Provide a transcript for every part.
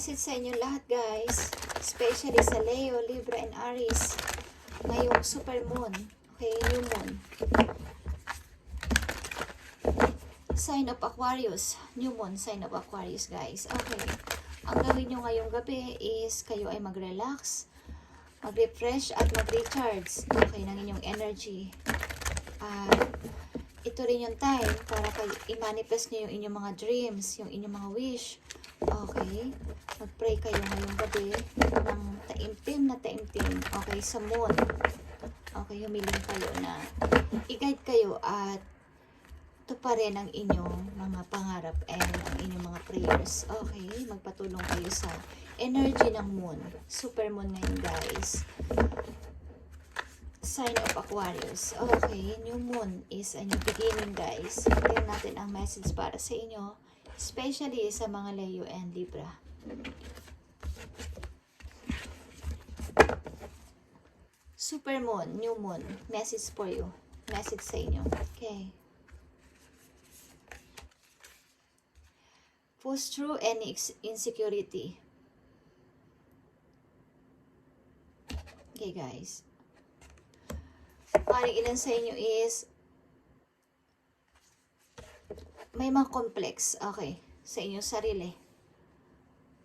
Message sa inyo lahat guys, especially sa Leo, Libra, and Aries. Ngayong super moon, okay, new moon. Sign of Aquarius, new moon, sign of Aquarius guys. Okay, ang gawin nyo ngayong gabi is kayo ay mag-relax, mag-refresh at mag-recharge, okay, ng inyong energy. Ito rin yung time para kayo i-manifest nyo yung inyong mga dreams, yung inyong mga wish. Okay, mag-pray kayo ngayong gabi ng taimtim na taimtim, okay, sa moon. Okay, humiling kayo na i-guide kayo at tuparin ang inyong mga pangarap and ang inyong mga prayers. Okay, magpatulong kayo sa energy ng moon. Super moon ngayon guys. Sign of Aquarius. Okay, new moon is a new beginning guys. Tingnan natin ang message para sa inyo, especially sa mga Leo and Libra. Super moon, new moon, message for you. Message sa inyo. Okay. Push through any insecurity. Okay guys. Parang ilan sa inyo is may mga complex, okay, sa inyong sarili.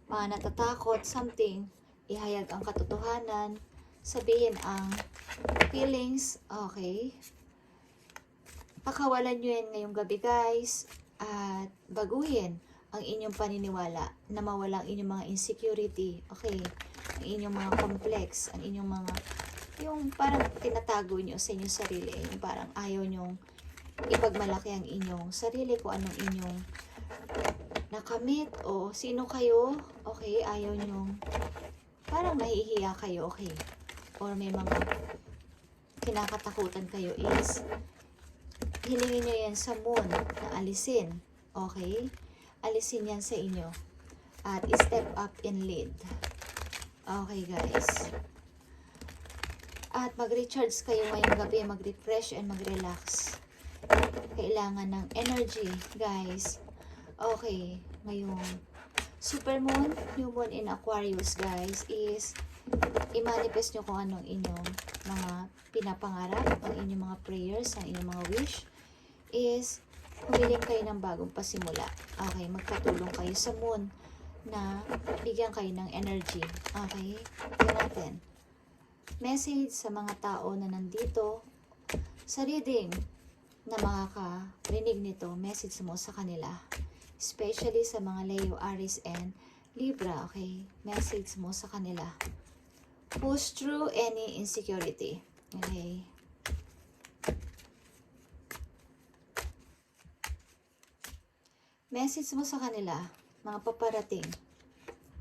Mga natatakot, something, ihayag ang katotohanan, sabihin ang feelings, okay. Pakawalan nyo yan ngayong gabi guys, at baguhin ang inyong paniniwala na mawala ang inyong mga insecurity, okay, ang inyong mga complex, ang inyong mga, yung parang tinatago nyo sa inyong sarili, yung parang ayaw nyong ipagmalaki ang inyong sarili, kung anong inyong nakamit o sino kayo, okay, ayaw nyong, parang nahihiya kayo, okay, or may mga kinakatakutan kayo is, hilingin nyo yan sa moon na alisin, okay, alisin yan sa inyo, at step up and lead, okay guys. At mag-recharge kayo ngayong gabi, mag-refresh and mag-relax. Kailangan ng energy, guys. Okay, ngayong super moon, new moon in Aquarius, guys, is i-manifest nyo kung anong inyong mga pinapangarap, ang inyong mga prayers, ang inyong mga wish, is humiling kayo ng bagong pasimula. Okay, magpatulong kayo sa moon na bigyan kayo ng energy. Okay, ito natin. Message sa mga tao na nandito sa reading na makakarinig nito, message mo sa kanila, especially sa mga Leo, Aries, and Libra, okay? Message mo sa kanila. Push through any insecurity, okay? Message mo sa kanila, mga paparating.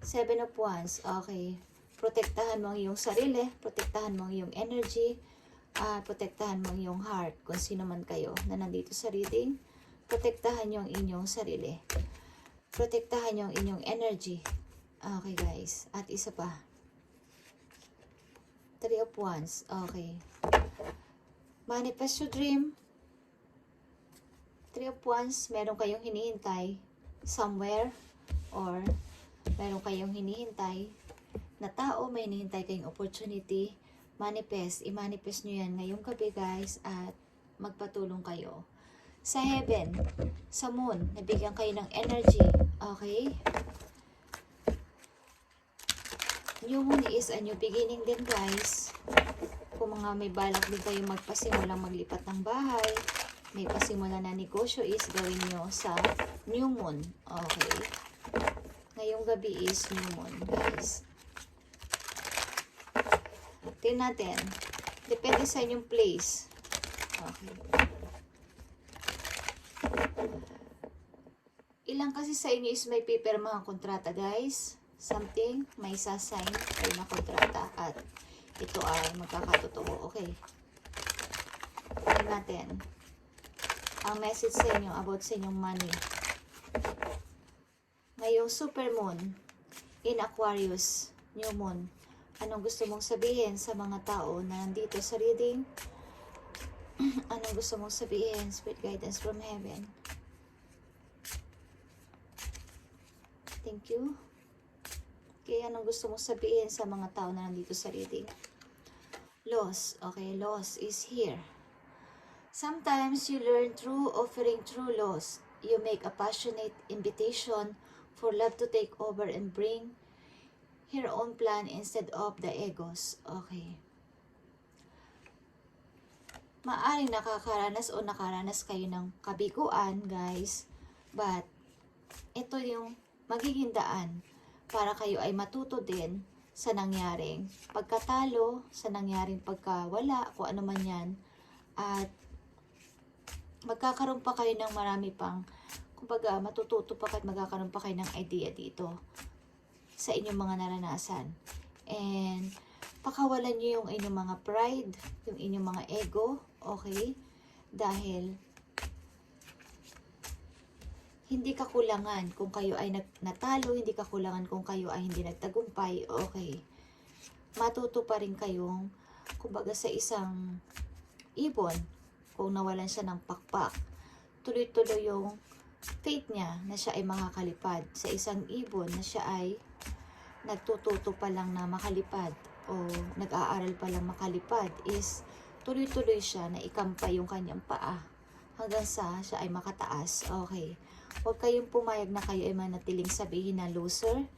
7 of Wands, okay? Protektahan mo ang iyong sarili, protektahan mo ang iyong energy, protektahan mo ang iyong heart. Kung sino man kayo na nandito sa reading, protektahan nyo ang inyong sarili. Protektahan nyo ang inyong energy. Okay guys. At isa pa. 3 of Wands. Okay. Manifest your dream. 3 of Wands, meron kayong hinihintay somewhere, or meron kayong hinihintay na tao, may hinihintay kayong opportunity, manifest, i-manifest nyo yan ngayong gabi guys, at magpatulong kayo. Sa heaven, sa moon, nabigyan kayo ng energy, okay? New moon is a new beginning din guys. Kung mga may balak din kayo magpasimulang maglipat ng bahay, may pasimula na negosyo, is gawin nyo sa new moon, okay? Ngayong gabi is new moon guys. Tingnan natin. Depende sa inyong place. Okay. Ilang kasi sa inyo is may paper mga kontrata guys. Something, may sasign kayo na kontrata at ito ay magkakatotoo. Okay. Tingnan natin. Ang message sa inyo about sa inyong money. Ngayong super moon in Aquarius, new moon. Anong gusto mong sabihin sa mga tao na nandito sa reading? Anong gusto mong sabihin? Spirit guidance from heaven. Thank you. Okay, anong gusto mong sabihin sa mga tao na nandito sa reading? Loss. Okay, loss is here. Sometimes you learn through offering true loss. You make a passionate invitation for love to take over and bring her own plan instead of the egos. Okay. Maaring nakakaranas o nakaranas kayo ng kabiguan, guys. But, ito yung magiging daan para kayo ay matuto din sa nangyaring pagkatalo, sa nangyaring pagkawala, kung ano man yan. At, magkakaroon pa kayo ng marami pang, kumbaga, matututo pa kayo at magkakaroon pa kayo ng idea dito sa inyong mga naranasan. And, pakawalan nyo yung inyong mga pride, yung inyong mga ego, okay? Dahil, hindi kakulangan kung kayo ay natalo, hindi kakulangan kung kayo ay hindi nagtagumpay, okay? Matuto pa rin kayong, kumbaga sa isang ibon, kung nawalan siya ng pakpak, tuloy-tuloy yung faith niya na siya ay makakalipad. Sa isang ibon na siya ay nagtututo pa lang na makalipad o nag-aaral pa lang makalipad is tuloy-tuloy siya na ikampay yung kanyang paa hanggang sa siya ay makataas. Okay. Huwag kayong pumayag na kayo ay manatiling sabihin na loser.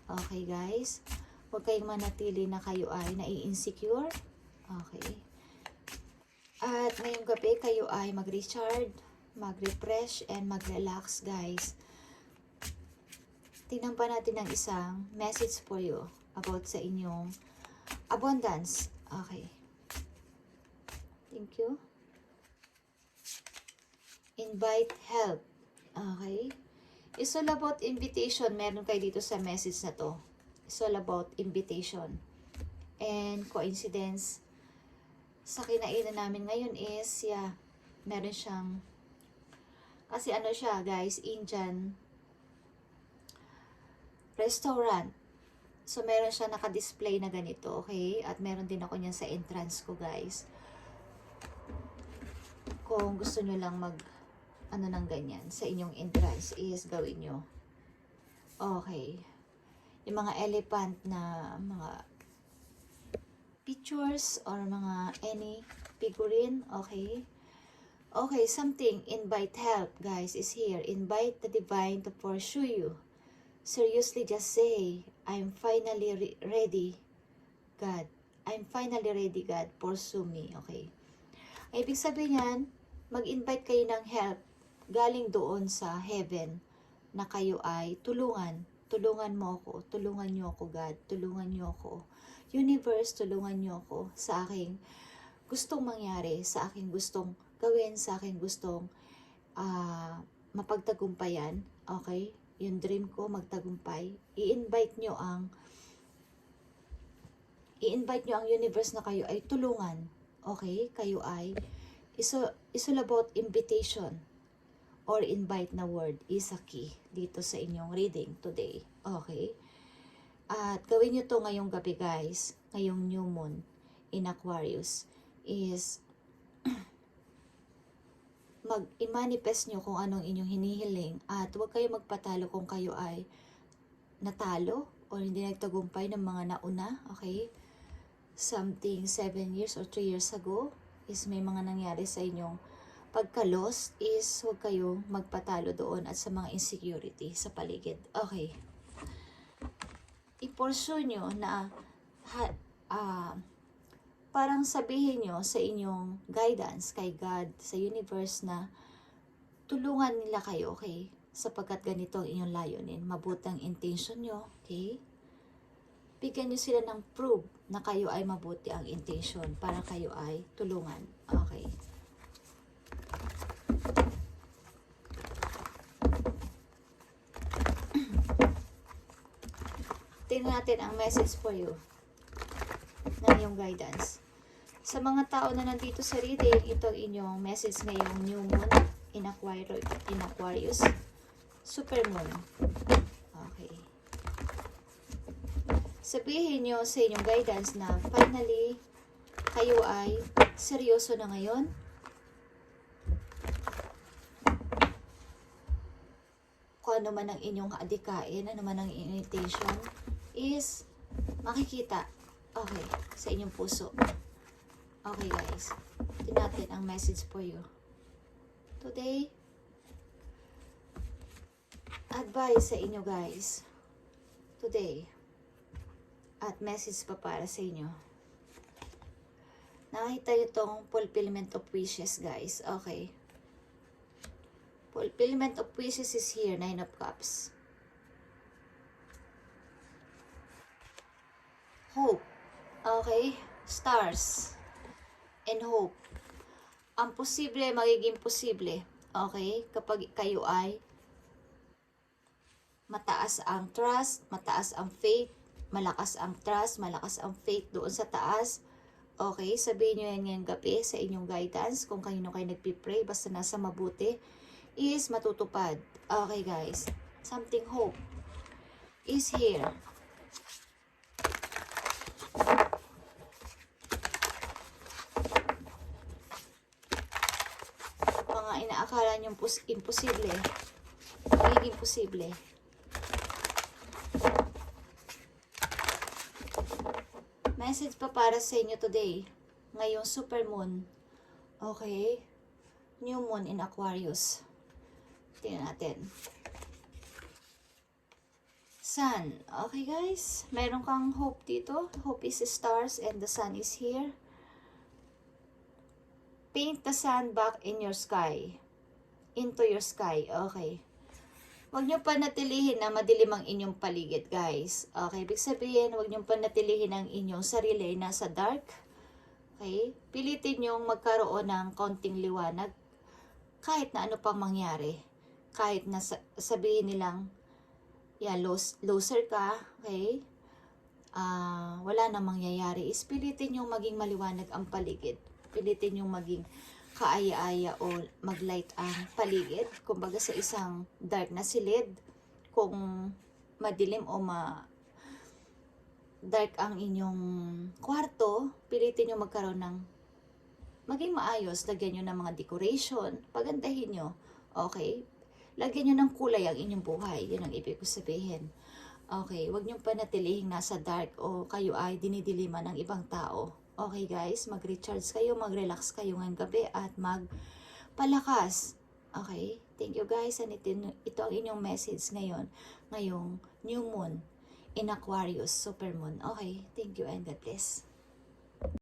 Okay, guys. Huwag kayong manatili na kayo ay nai-insecure. Okay. At ngayong gabi kayo ay mag-recharge, mag-refresh, and mag-relax, guys. Tingnan pa natin ang isang message for you about sa inyong abundance. Okay. Thank you. Invite help. Okay. It's all about invitation. Meron kayo dito sa message na to. It's all about invitation. And coincidence, sa kinainan namin ngayon is, yeah, meron siyang, kasi ano siya, guys, Indian restaurant. So, meron siya naka-display na ganito, okay? At meron din ako niyan sa entrance ko, guys. Kung gusto nyo lang ano ng ganyan sa inyong entrance is gawin nyo. Okay. Yung mga elephant na mga pictures or mga any figurine, okay? Okay, something, invite help, guys, is here. Invite the divine to pursue you. Seriously, just say, I'm finally ready, God. I'm finally ready, God. Pursue me, okay? Ibig sabihin yan, mag-invite kayo ng help galing doon sa heaven na kayo ay tulungan. Tulungan mo ako. Tulungan niyo ako, God. Tulungan niyo ako. Universe, tulungan niyo ako sa aking gustong mangyari, sa aking gustong gawin, sa aking gustong mapagtagumpayan. Okay? Yung dream ko magtagumpay. I-invite nyo ang universe na kayo ay tulungan. Okay? Kayo ay it's all about invitation or invite na word is a key dito sa inyong reading today. Okay? At gawin nyo to ngayong gabi, guys. Ngayong new moon in Aquarius is i-manifest nyo kung anong inyong hinihiling at huwag kayo magpatalo kung kayo ay natalo o hindi nagtagumpay ng mga nauna, okay? Something 7 years or 3 years ago is may mga nangyari sa inyong pagka-lost is huwag kayong magpatalo doon at sa mga insecurity sa paligid. Okay. I-pursue nyo na parang sabihin nyo sa inyong guidance kay God, sa universe na tulungan nila kayo, okay? Sapagkat ganito ang inyong layunin. Mabutang intention nyo, okay? Bigyan nyo sila ng proof na kayo ay mabuti ang intention para kayo ay tulungan, okay? Tingnan natin ang message for you ng iyong guidance. Sa mga tao na nandito sa reading, ito ang inyong message ngayong new moon in Aquarius, super moon. Okay. Sabihin nyo sa inyong guidance na finally, kayo ay seryoso na ngayon. Kung ano man ang inyong adikain, ano man ang inyong intention, is makikita. Okay, sa inyong puso. Okay guys, tingnan natin ang message for you. Today, advice sa inyo guys. Today, at message pa para sa inyo. Nakita nyo itong fulfillment of wishes guys. Okay. Fulfillment of wishes is here, 9 of Cups. Hope. Okay. Stars. And hope. Ang posible magiging posible. Okay. Kapag kayo ay mataas ang trust, mataas ang faith, malakas ang trust, malakas ang faith doon sa taas. Okay. Sabihin nyo yan ngayong gabi sa inyong guidance. Kung kanino kayo nagpipray, basta nasa mabuti, is matutupad. Okay guys. Something hope is here. Mga inaakala nyo imposible, magiging posible. Message pa para sa inyo today. Ngayong super moon. Okay. New moon in Aquarius. Tingnan natin. Sun. Okay guys. Meron kang hope dito. Hope is stars and the sun is here. Paint the sun back in your sky. Into your sky. Okay. Huwag nyo panatilihin na madilim ang inyong paligid, guys. Okay. Ibig sabihin, huwag nyo panatilihin ang inyong sarili nasa dark. Okay. Pilitin nyong magkaroon ng konting liwanag. Kahit na ano pang mangyari. Kahit na sabihin nilang, yeah, loser ka. Okay. Wala na mangyayari. Pilitin nyong maging maliwanag ang paligid. Pilitin yung maging kaaya-aya o maglight ang paligid. Kumbaga sa isang dark na silid, kung madilim o dark ang inyong kwarto, pilitin nyo magkaroon ng maging maayos. Lagyan nyo ng mga decoration. Pagandahin nyo. Okay? Lagyan nyo ng kulay ang inyong buhay. Yun ang ibig ko sabihin. Okay? Huwag nyo panatilihing nasa dark o kayo ay dinidiliman ng ibang tao. Okay guys, mag-recharge kayo, mag-relax kayo ngayong gabi at magpalakas. Okay? Thank you guys. And ito ang inyong message ngayon. Ngayong new moon in Aquarius, super moon. Okay? Thank you and God bless.